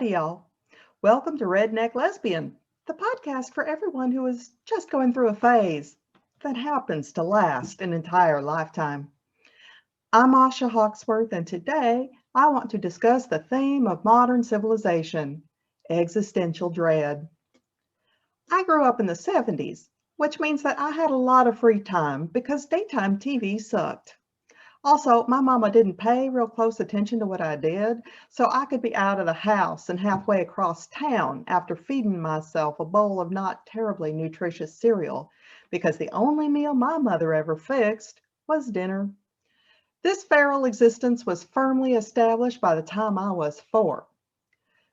Howdy, y'all. Welcome to Redneck Lesbian, the podcast for everyone who is just going through a phase that happens to last an entire lifetime. I'm Asha Hawksworth, and today I want to discuss the theme of modern civilization, existential dread. I grew up in the 70s, which means that I had a lot of free time because daytime TV sucked. Also, my mama didn't pay real close attention to what I did, so I could be out of the house and halfway across town after feeding myself a bowl of not terribly nutritious cereal, because the only meal my mother ever fixed was dinner. This feral existence was firmly established by the time I was 4.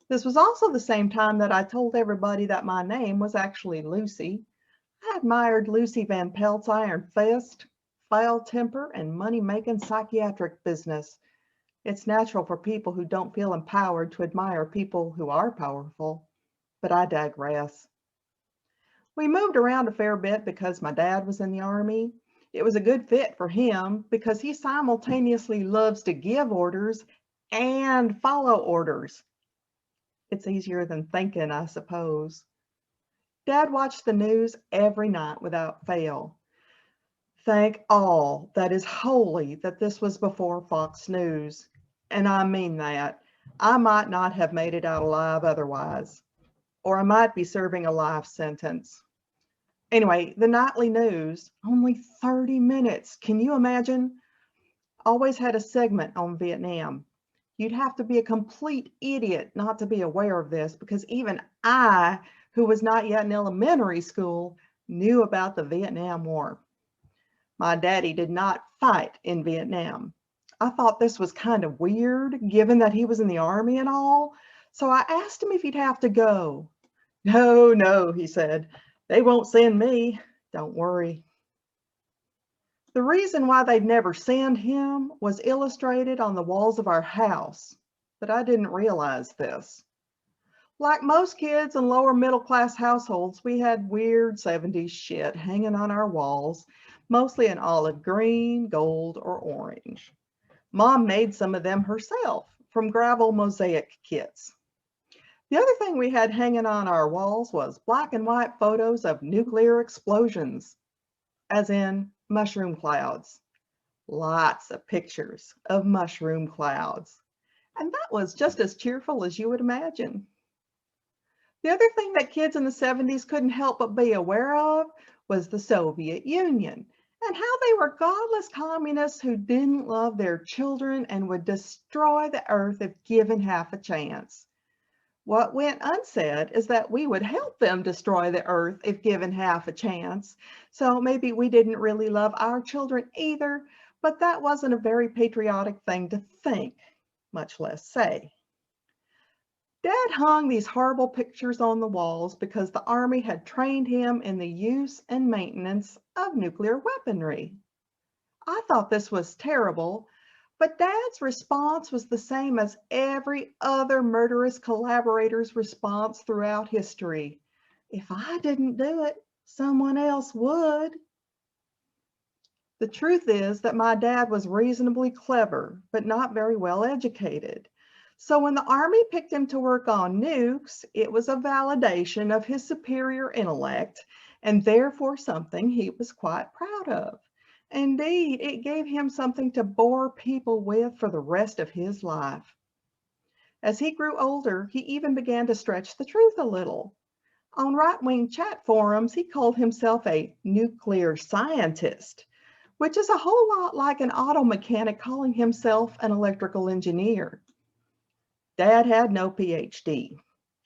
This was also the same time that I told everybody that my name was actually Lucy. I admired Lucy Van Pelt's iron fist, foul temper, and money-making psychiatric business. It's natural for people who don't feel empowered to admire people who are powerful, but I digress. We moved around a fair bit because my dad was in the Army. It was a good fit for him because he simultaneously loves to give orders and follow orders. It's easier than thinking, I suppose. Dad watched the news every night without fail. Thank all that is holy that this was before Fox News. And I mean that. I might not have made it out alive otherwise, or I might be serving a life sentence. Anyway, the nightly news, only 30 minutes. Can you imagine? Always had a segment on Vietnam. You'd have to be a complete idiot not to be aware of this, because even I, who was not yet in elementary school, knew about the Vietnam War. My daddy did not fight in Vietnam. I thought this was kind of weird, given that he was in the Army and all, so I asked him if he'd have to go. No, he said. They won't send me. Don't worry. The reason why they'd never send him was illustrated on the walls of our house, but I didn't realize this. Like most kids in lower middle class households, we had weird 70s shit hanging on our walls, mostly in olive green, gold, or orange. Mom made some of them herself from gravel mosaic kits. The other thing we had hanging on our walls was black and white photos of nuclear explosions, as in mushroom clouds. Lots of pictures of mushroom clouds. And that was just as cheerful as you would imagine. The other thing that kids in the 70s couldn't help but be aware of was the Soviet Union and how they were godless communists who didn't love their children and would destroy the earth if given half a chance. What went unsaid is that we would help them destroy the earth if given half a chance. So maybe we didn't really love our children either, but that wasn't a very patriotic thing to think, much less say. Dad hung these horrible pictures on the walls because the Army had trained him in the use and maintenance of nuclear weaponry. I thought this was terrible, but Dad's response was the same as every other murderous collaborator's response throughout history. If I didn't do it, someone else would. The truth is that my dad was reasonably clever, but not very well educated. So when the Army picked him to work on nukes, it was a validation of his superior intellect, and therefore something he was quite proud of. Indeed, it gave him something to bore people with for the rest of his life. As he grew older, he even began to stretch the truth a little. On right-wing chat forums, he called himself a nuclear scientist, which is a whole lot like an auto mechanic calling himself an electrical engineer. Dad had no PhD.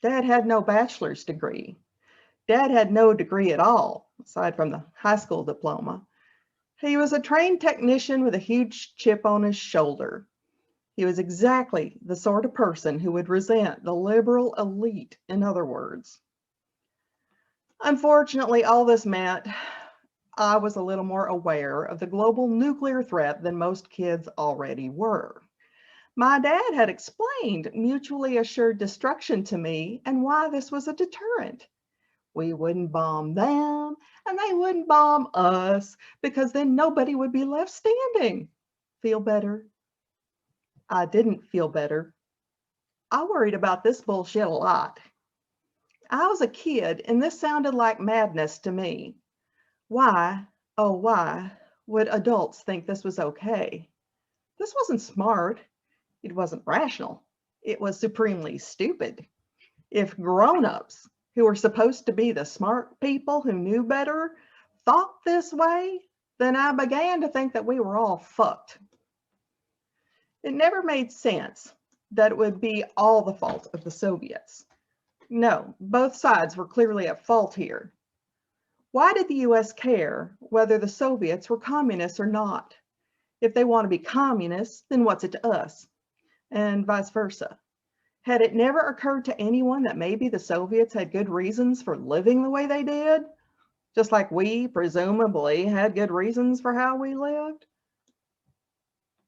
Dad had no bachelor's degree. Dad had no degree at all, aside from the high school diploma. He was a trained technician with a huge chip on his shoulder. He was exactly the sort of person who would resent the liberal elite, in other words. Unfortunately, all this meant I was a little more aware of the global nuclear threat than most kids already were. My dad had explained mutually assured destruction to me and why this was a deterrent. We wouldn't bomb them and they wouldn't bomb us because then nobody would be left standing. Feel better? I didn't feel better. I worried about this bullshit a lot. I was a kid and this sounded like madness to me. Why, oh why, would adults think this was okay? This wasn't smart. It wasn't rational. It was supremely stupid. If grown-ups, who were supposed to be the smart people who knew better, thought this way, then I began to think that we were all fucked. It never made sense that it would be all the fault of the Soviets. No, both sides were clearly at fault here. Why did the US care whether the Soviets were communists or not? If they want to be communists, then what's it to us? And vice versa. Had it never occurred to anyone that maybe the Soviets had good reasons for living the way they did? Just like we presumably had good reasons for how we lived?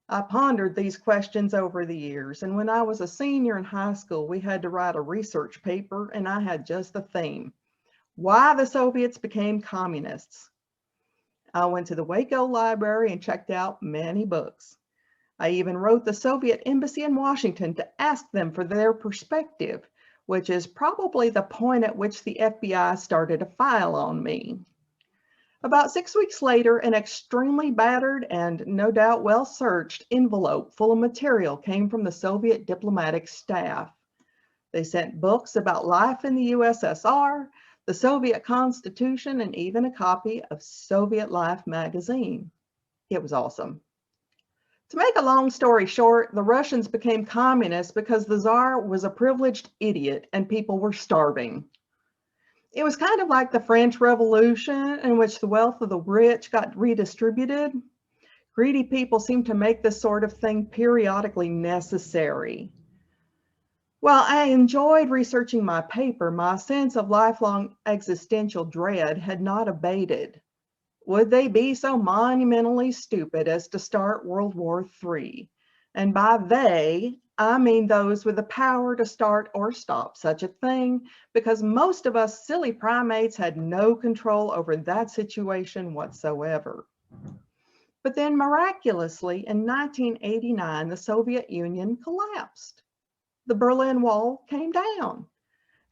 I pondered these questions over the years, and when I was a senior in high school, we had to write a research paper, and I had just the theme: why the Soviets became communists. I went to the Waco Library and checked out many books. I even wrote the Soviet embassy in Washington to ask them for their perspective, which is probably the point at which the FBI started a file on me. About 6 weeks later, an extremely battered and no doubt well-searched envelope full of material came from the Soviet diplomatic staff. They sent books about life in the USSR, the Soviet Constitution, and even a copy of Soviet Life magazine. It was awesome. To make a long story short, the Russians became communists because the Tsar was a privileged idiot and people were starving. It was kind of like the French Revolution, in which the wealth of the rich got redistributed. Greedy people seem to make this sort of thing periodically necessary. While I enjoyed researching my paper, my sense of lifelong existential dread had not abated. Would they be so monumentally stupid as to start World War III? And by they, I mean those with the power to start or stop such a thing, because most of us silly primates had no control over that situation whatsoever. But then miraculously, in 1989, the Soviet Union collapsed. The Berlin Wall came down.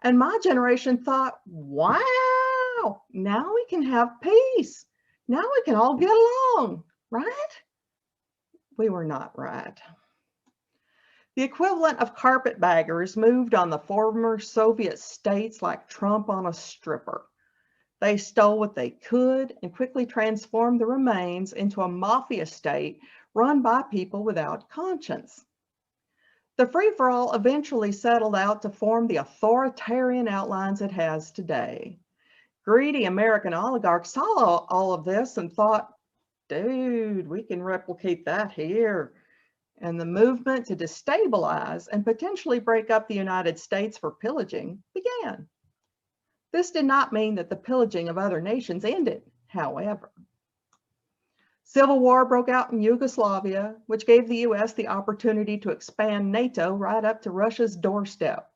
And my generation thought, wow, now we can have peace. Now we can all get along, right? We were not right. The equivalent of carpetbaggers moved on the former Soviet states like Trump on a stripper. They stole what they could and quickly transformed the remains into a mafia state run by people without conscience. The free-for-all eventually settled out to form the authoritarian outlines it has today. Greedy American oligarchs saw all of this and thought, dude, we can replicate that here. And the movement to destabilize and potentially break up the United States for pillaging began. This did not mean that the pillaging of other nations ended, however. Civil war broke out in Yugoslavia, which gave the US the opportunity to expand NATO right up to Russia's doorstep.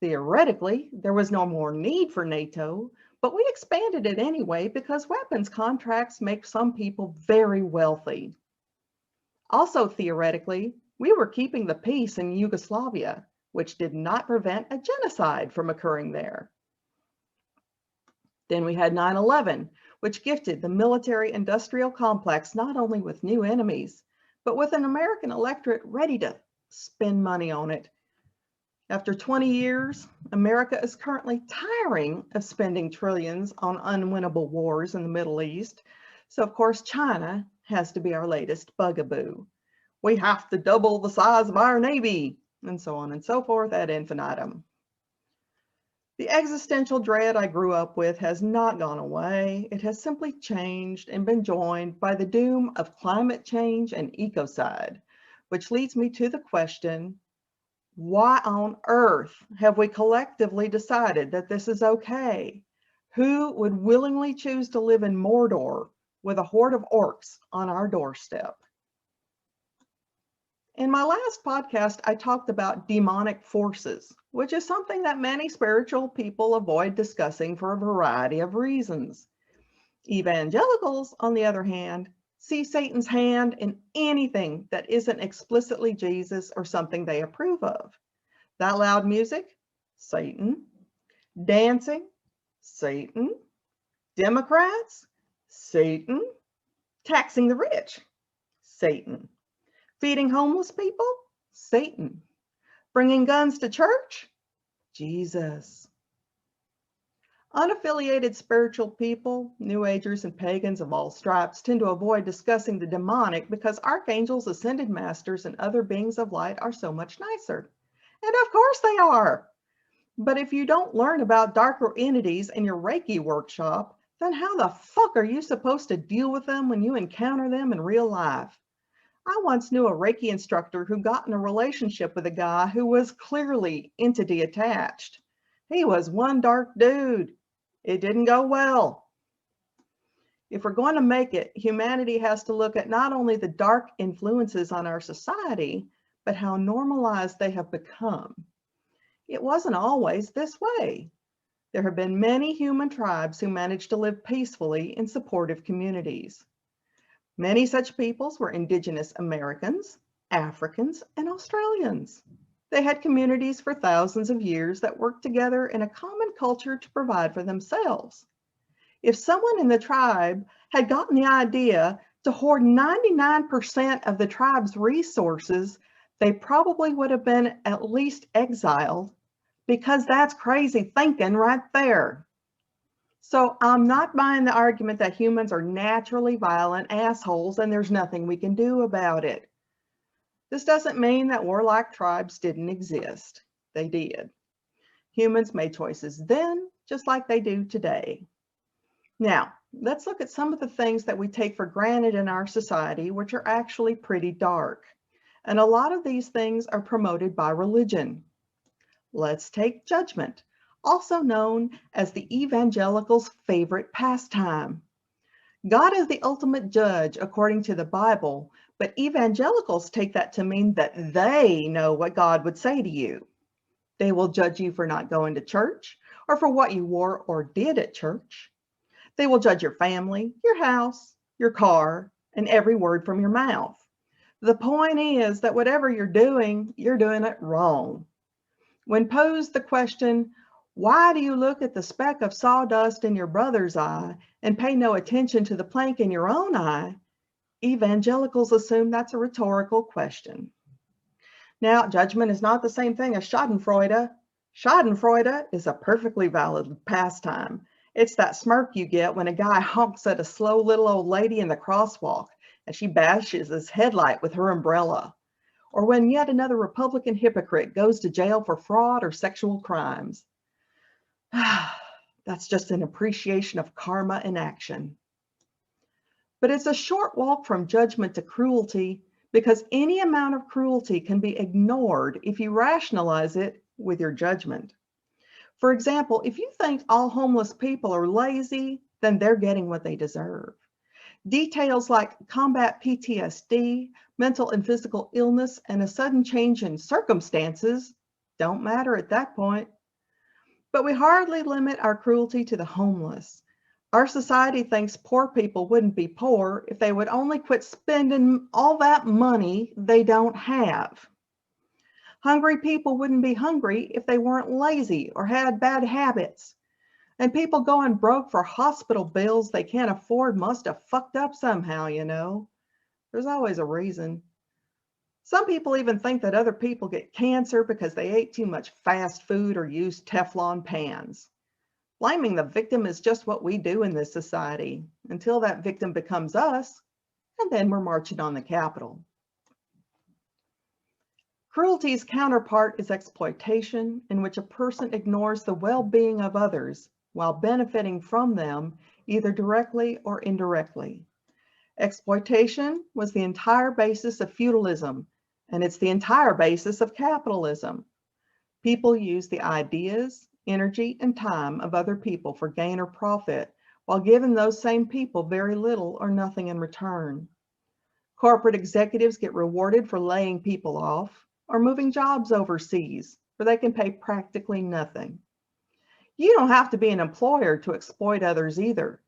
Theoretically, there was no more need for NATO, but we expanded it anyway because weapons contracts make some people very wealthy. Also theoretically, we were keeping the peace in Yugoslavia, which did not prevent a genocide from occurring there. Then we had 9/11, which gifted the military-industrial complex not only with new enemies, but with an American electorate ready to spend money on it. After 20 years, America is currently tiring of spending trillions on unwinnable wars in the Middle East. So of course, China has to be our latest bugaboo. We have to double the size of our Navy, and so on and so forth ad infinitum. The existential dread I grew up with has not gone away. It has simply changed and been joined by the doom of climate change and ecocide, which leads me to the question, why on earth have we collectively decided that this is okay? Who would willingly choose to live in Mordor with a horde of orcs on our doorstep? In my last podcast, I talked about demonic forces, which is something that many spiritual people avoid discussing for a variety of reasons. Evangelicals, on the other hand, see Satan's hand in anything that isn't explicitly Jesus or something they approve of. That loud music? Satan. Dancing? Satan. Democrats? Satan. Taxing the rich? Satan. Feeding homeless people? Satan. Bringing guns to church? Jesus. Unaffiliated spiritual people, New Agers, and pagans of all stripes tend to avoid discussing the demonic because archangels, ascended masters, and other beings of light are so much nicer. And of course they are. But if you don't learn about darker entities in your Reiki workshop, then how the fuck are you supposed to deal with them when you encounter them in real life? I once knew a Reiki instructor who got in a relationship with a guy who was clearly entity attached. He was one dark dude. It didn't go well. If we're going to make it, humanity has to look at not only the dark influences on our society, but how normalized they have become. It wasn't always this way. There have been many human tribes who managed to live peacefully in supportive communities. Many such peoples were Indigenous Americans, Africans, and Australians. They had communities for thousands of years that worked together in a common culture to provide for themselves. If someone in the tribe had gotten the idea to hoard 99% of the tribe's resources, they probably would have been at least exiled, because that's crazy thinking right there. So I'm not buying the argument that humans are naturally violent assholes and there's nothing we can do about it. This doesn't mean that warlike tribes didn't exist. They did. Humans made choices then, just like they do today. Now, let's look at some of the things that we take for granted in our society, which are actually pretty dark. And a lot of these things are promoted by religion. Let's take judgment, also known as the evangelicals' favorite pastime. God is the ultimate judge according to the Bible, but evangelicals take that to mean that they know what God would say to you. They will judge you for not going to church or for what you wore or did at church. They will judge your family, your house, your car, and every word from your mouth. The point is that whatever you're doing it wrong. When posed the question, why do you look at the speck of sawdust in your brother's eye and pay no attention to the plank in your own eye? Evangelicals assume that's a rhetorical question. Now, judgment is not the same thing as schadenfreude. Schadenfreude is a perfectly valid pastime. It's that smirk you get when a guy honks at a slow little old lady in the crosswalk and she bashes his headlight with her umbrella. Or when yet another Republican hypocrite goes to jail for fraud or sexual crimes. That's just an appreciation of karma in action. But it's a short walk from judgment to cruelty, because any amount of cruelty can be ignored if you rationalize it with your judgment. For example, if you think all homeless people are lazy, then they're getting what they deserve. Details like combat PTSD, mental and physical illness, and a sudden change in circumstances don't matter at that point. But we hardly limit our cruelty to the homeless. Our society thinks poor people wouldn't be poor if they would only quit spending all that money they don't have. Hungry people wouldn't be hungry if they weren't lazy or had bad habits. And people going broke for hospital bills they can't afford must have fucked up somehow, you know. There's always a reason. Some people even think that other people get cancer because they ate too much fast food or used Teflon pans. Blaming the victim is just what we do in this society until that victim becomes us, and then we're marching on the Capitol. Cruelty's counterpart is exploitation, in which a person ignores the well-being of others while benefiting from them, either directly or indirectly. Exploitation was the entire basis of feudalism, and it's the entire basis of capitalism. People use the ideas, energy, and time of other people for gain or profit, while giving those same people very little or nothing in return. Corporate executives get rewarded for laying people off or moving jobs overseas, where they can pay practically nothing. You don't have to be an employer to exploit others either.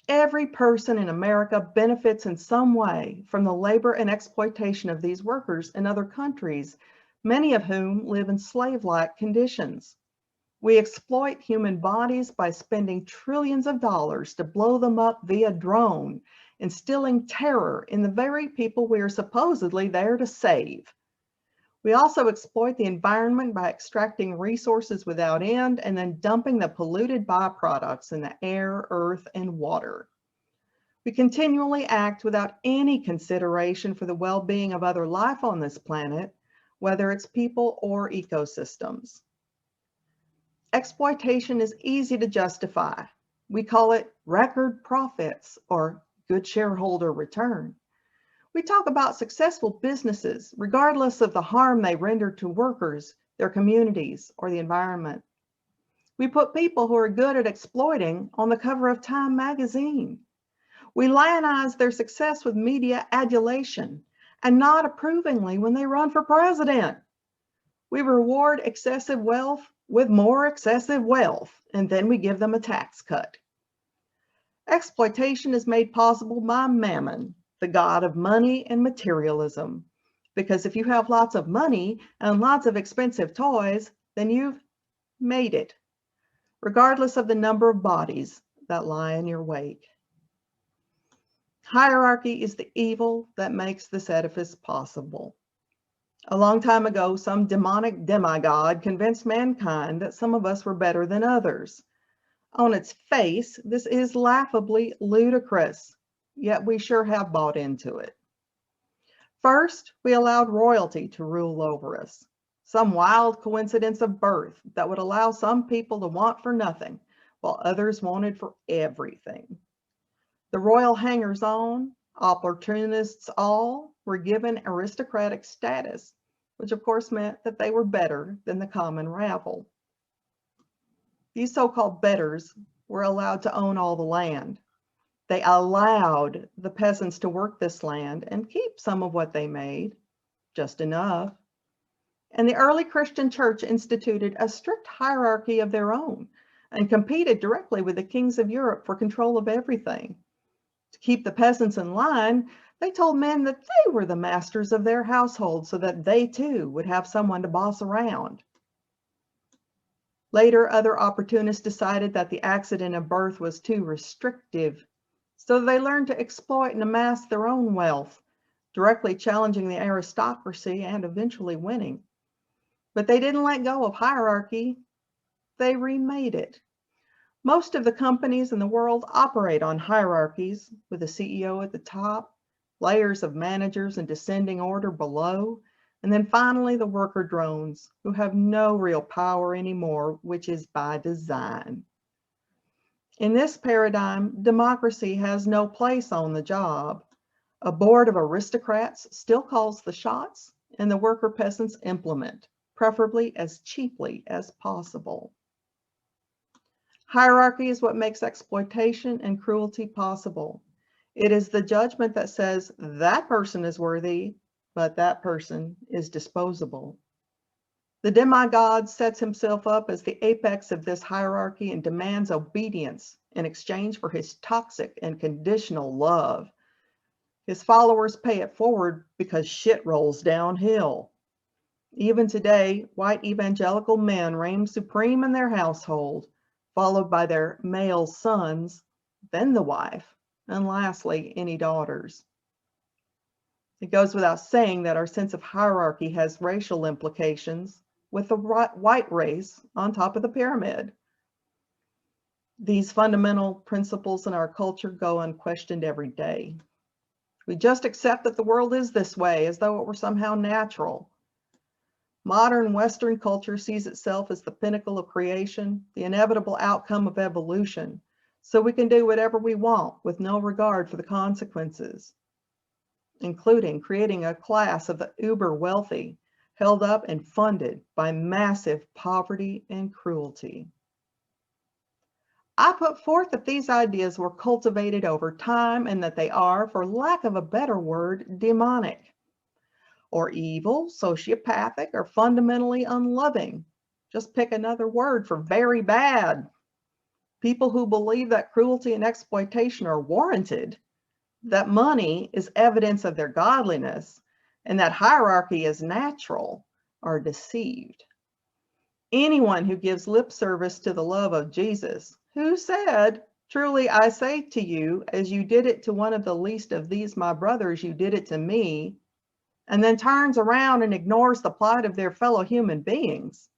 Every person in America benefits in some way from the labor and exploitation of these workers in other countries, many of whom live in slave-like conditions. We exploit human bodies by spending trillions of dollars to blow them up via drone, instilling terror in the very people we are supposedly there to save. We also exploit the environment by extracting resources without end and then dumping the polluted byproducts in the air, earth, and water. We continually act without any consideration for the well-being of other life on this planet, whether it's people or ecosystems. Exploitation is easy to justify. We call it record profits or good shareholder return. We talk about successful businesses, regardless of the harm they render to workers, their communities, or the environment. We put people who are good at exploiting on the cover of Time magazine. We lionize their success with media adulation and nod approvingly when they run for president. We reward excessive wealth with more excessive wealth, and then we give them a tax cut. Exploitation is made possible by Mammon, the god of money and materialism. Because if you have lots of money and lots of expensive toys, then you've made it, regardless of the number of bodies that lie in your wake. Hierarchy is the evil that makes this edifice possible. A long time ago, some demonic demigod convinced mankind that some of us were better than others. On its face, this is laughably ludicrous, yet we sure have bought into it. First, we allowed royalty to rule over us, some wild coincidence of birth that would allow some people to want for nothing, while others wanted for everything. The royal hangers-on, opportunists all, were given aristocratic status, which of course meant that they were better than the common rabble. These so-called betters were allowed to own all the land. They allowed the peasants to work this land and keep some of what they made, just enough. And the early Christian church instituted a strict hierarchy of their own and competed directly with the kings of Europe for control of everything. To keep the peasants in line, they told men that they were the masters of their household so that they too would have someone to boss around. Later, other opportunists decided that the accident of birth was too restrictive, so they learned to exploit and amass their own wealth, directly challenging the aristocracy and eventually winning. But they didn't let go of hierarchy, they remade it. Most of the companies in the world operate on hierarchies, with a CEO at the top, layers of managers in descending order below, and then finally the worker drones, who have no real power anymore, which is by design. In this paradigm, democracy has no place on the job. A board of aristocrats still calls the shots, and the worker peasants implement, preferably as cheaply as possible. Hierarchy is what makes exploitation and cruelty possible. It is the judgment that says that person is worthy, but that person is disposable. The demigod sets himself up as the apex of this hierarchy and demands obedience in exchange for his toxic and conditional love. His followers pay it forward because shit rolls downhill. Even today, white evangelical men reign supreme in their household, followed by their male sons, then the wife, and lastly, any daughters. It goes without saying that our sense of hierarchy has racial implications, with the white race on top of the pyramid. These fundamental principles in our culture go unquestioned every day. We just accept that the world is this way as though it were somehow natural. Modern Western culture sees itself as the pinnacle of creation, the inevitable outcome of evolution, so we can do whatever we want with no regard for the consequences, including creating a class of the uber wealthy, held up and funded by massive poverty and cruelty. I put forth that these ideas were cultivated over time and that they are, for lack of a better word, demonic, or evil, sociopathic, or fundamentally unloving. Just pick another word for very bad. People who believe that cruelty and exploitation are warranted, that money is evidence of their godliness, and that hierarchy is natural, are deceived. Anyone who gives lip service to the love of Jesus, who said, "Truly I say to you, as you did it to one of the least of these my brothers, you did it to me," and then turns around and ignores the plight of their fellow human beings,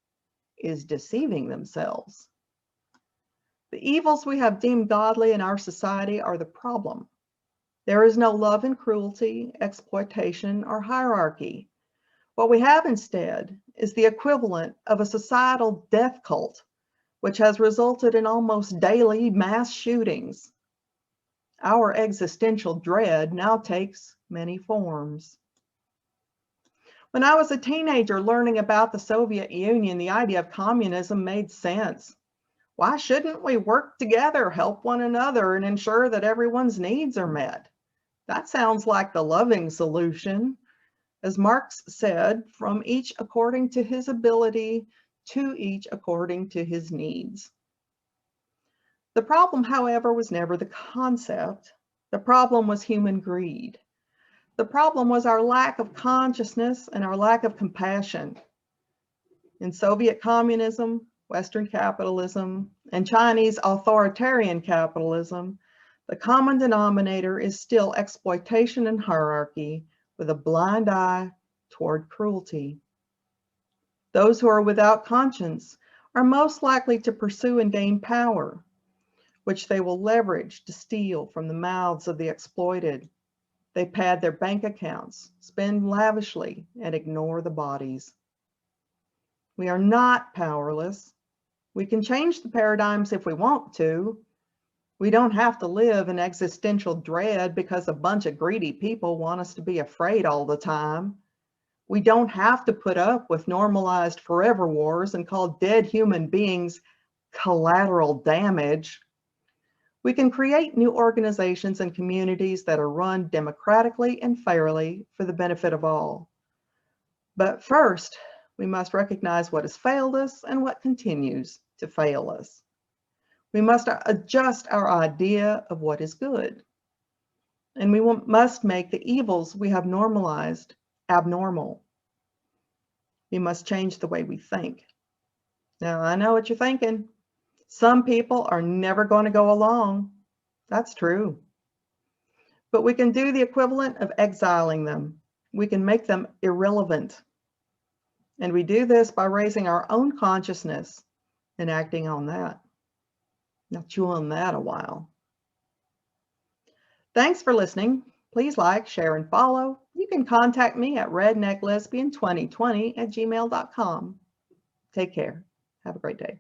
is deceiving themselves. The evils we have deemed godly in our society are the problem. There is no love in cruelty, exploitation, or hierarchy. What we have instead is the equivalent of a societal death cult, which has resulted in almost daily mass shootings. Our existential dread now takes many forms. When I was a teenager learning about the Soviet Union, the idea of communism made sense. Why shouldn't we work together, help one another, and ensure that everyone's needs are met? That sounds like the loving solution. As Marx said, from each according to his ability, to each according to his needs. The problem, however, was never the concept. The problem was human greed. The problem was our lack of consciousness and our lack of compassion. In Soviet communism, Western capitalism, and Chinese authoritarian capitalism, the common denominator is still exploitation and hierarchy with a blind eye toward cruelty. Those who are without conscience are most likely to pursue and gain power, which they will leverage to steal from the mouths of the exploited. They pad their bank accounts, spend lavishly, and ignore the bodies. We are not powerless. We can change the paradigms if we want to. We don't have to live in existential dread because a bunch of greedy people want us to be afraid all the time. We don't have to put up with normalized forever wars and call dead human beings collateral damage. We can create new organizations and communities that are run democratically and fairly for the benefit of all. But first, we must recognize what has failed us and what continues to fail us. We must adjust our idea of what is good. And we must make the evils we have normalized abnormal. We must change the way we think. Now, I know what you're thinking. Some people are never going to go along. That's true. But we can do the equivalent of exiling them. We can make them irrelevant. And we do this by raising our own consciousness and acting on that. Now chew on that a while. Thanks for listening. Please like, share, and follow. You can contact me at rednecklesbian2020@gmail.com. Take care. Have a great day.